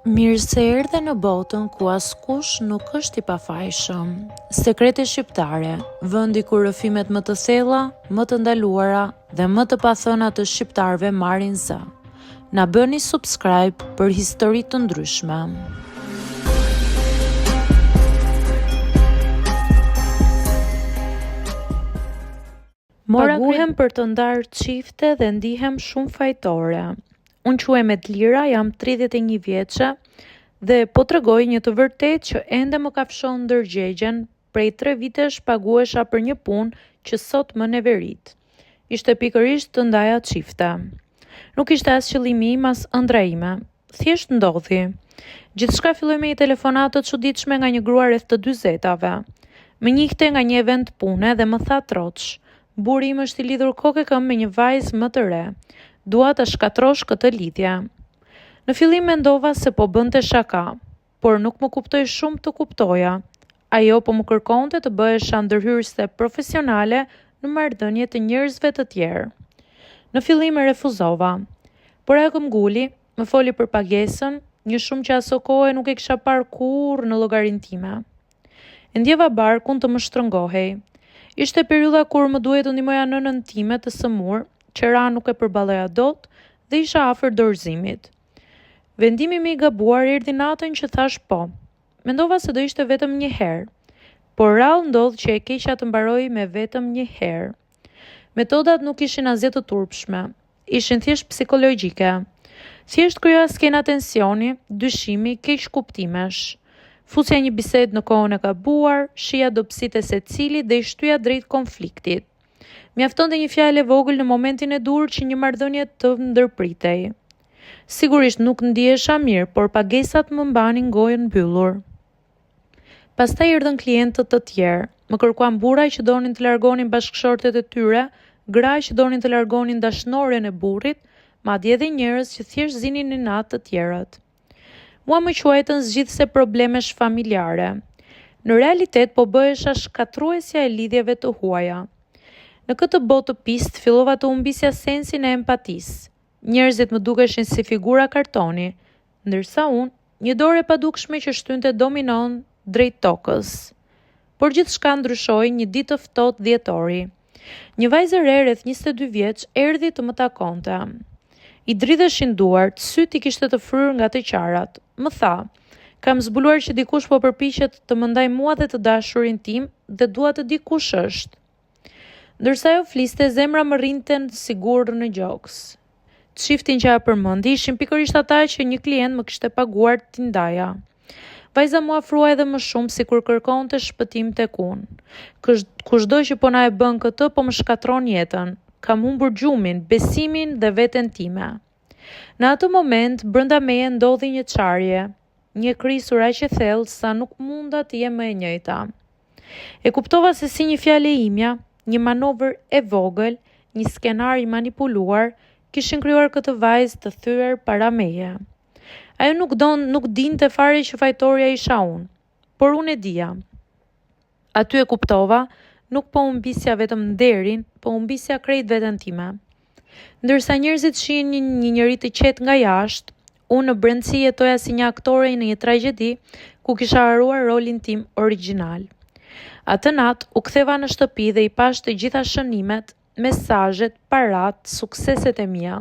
Mirë se erdhe në botën ku askush nuk është i pafajshëm. Sekrete shqiptare, vendi ku rrëfimet më të thella, më të ndaluara dhe më të pathëna të shqiptarëve marrin zë. Na bëni subscribe për histori të ndryshme. Paguhem për të ndarë çifte dhe ndihem shumë fajtore. Unë quhem Edlira, jam 31 vjeçe dhe po tregoj një të vërtetë që ende më kafshon ndërgjegjen. Prej 3 vitesh paguhesha për një punë që sot më neverit. Ishte pikërisht të ndaja çifte. Nuk ishte as qëllimi im as ëndra ime. Thjesht ndodhi. Gjithçka filloi me një telefonatë të çuditshme nga një grua rreth të 40-tave. Më njihte nga një event pune dhe më tha troç: "Burri im është i lidhur kokë e këmbë me një vajzë më të re. Dua ta shkatrosh këtë lidhje." Në fillim mendova se po bënte shaka, por nuk më kuptoi shumë të kuptoja. Ajo po më kërkonte të bëhesha ndërhyrëse profesionale në marrëdhënie të njerëzve të tjerë. Në fillim e refuzova, por ajo më nguli, më foli për pagesën, një shumë që aso kohë nuk e kisha parë kurrë në llogarinë time. E ndjeva barkun të më shtrëngohej. Ishte periudha kur më duhej të ndihmoja nënën time të sëmur, që ra nuk e përballoja dot dhe isha afër dorëzimit. Vendimi im i gabuar erdhi natën që thash po. Mendova se do ishte vetëm një herë, por rrallë ndodh që e keqja të mbaroi me vetëm një herë. Metodat nuk ishin asgjë të turpshme, ishin thjesht psikologjike. Thjesht kryoja skena tensioni, dyshimi, keq kuptimesh. Fusja një bisedë në kohën e gabuar, shija dobësitë e secilit dhe i shtyja drejt konfliktit. Mjaftonte një fjalë e vogël në momentin e dur që një marrëdhënie të ndërpritej. Sigurisht nuk ndihesha mirë, por pagesat më mbanin gojën mbyllur. Pastaj erdhën klientët të tjerë. Më kërkuan burra që donin të largonin bashkëshortet e tyre, gra që donin të largonin dashnoren e burrit, madje edhe njerëz që thjesht zinin inat të tjerët. Mua më quajtën zgjidhse problemesh familjare. Në realitet po bëhesha shkatruesja e lidhjeve të huaja. Në këtë botë të pist fillova të humbisja sensin e empatisë. Njerëzit më dukeshin si figura kartoni, ndërsa unë një dorë e padukshme që shtynte dominon drejt tokës. Por gjithçka ndryshoi një ditë të ftohtë dhjetori. Një vajzë e re rreth 22 vjeç erdhi të më takonte. I dridheshin duart, syt i kishte të fryrë nga të qarat. Më tha: "Kam zbuluar që dikush po përpiqet të më ndaj mua dhe të dashurin tim dhe dua të di kush është." Ndërsa ajo fliste, zemra më rrinte sigurt në gjoks. Çiftin që ajo përmendi ishin pikërisht ata që një klient më kishte paguar t'i ndaja. Vajza mua afrua edhe më shumë sikur kërkonte shpëtim tek unë. Kushdo që po na e bën këtë po më shkatron jetën. Kam humbur gjumin, besimin dhe veten time. Në atë moment, brenda meje ndodhi një çarje, një krisur aq e thellë sa nuk munda të jem më e njëjta. E kuptova se si një fjalë e imja, një manovër e vogël, një skenar i manipuluar, kishin krijuar këtë vajzë të thyer para meje. Ajo nuk dinte fare që fajtorja isha unë, por unë e dija. Aty e kuptova, nuk po humbisja vetëm nderin, po humbisja krejt veten time. Ndërsa njerëzit shihin një njeri të qetë nga jashtë, unë në brendësi jetoja si një aktore në një tragjedi ku kisha haruar rolin tim origjinal. Atë natë u ktheva në shtëpi dhe i pash të gjitha shënimet, mesazhet, parat, sukseset e mia.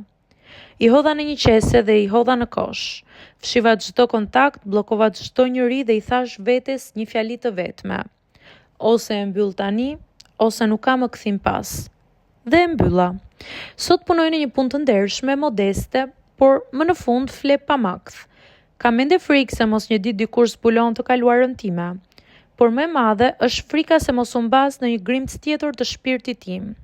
I hodha në një qese dhe i hodha në kosh. Fshiva çdo kontakt, bllokova çdo njeri dhe i thash vetes një fjali të vetme: ose e mbyll tani, ose nuk ka më kthim pas. Dhe e mbylla. Sot punoj në një punë të ndershme, modeste, por më në fund fle pa makth. Kam ende frikë se mos një ditë dikush zbulon të kaluarën time, por më e madhe është frika se mos u mbas në një grimc tjetër të shpirtit tim.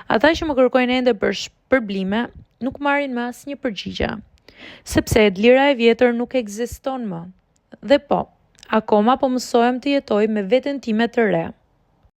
Ata që më kërkojnë ende për shpërblime nuk marrin më asnjë përgjigje, sepse Edlira e vjetër nuk ekziston më. Dhe po, akoma po mësohem të jetoj me veten time të re.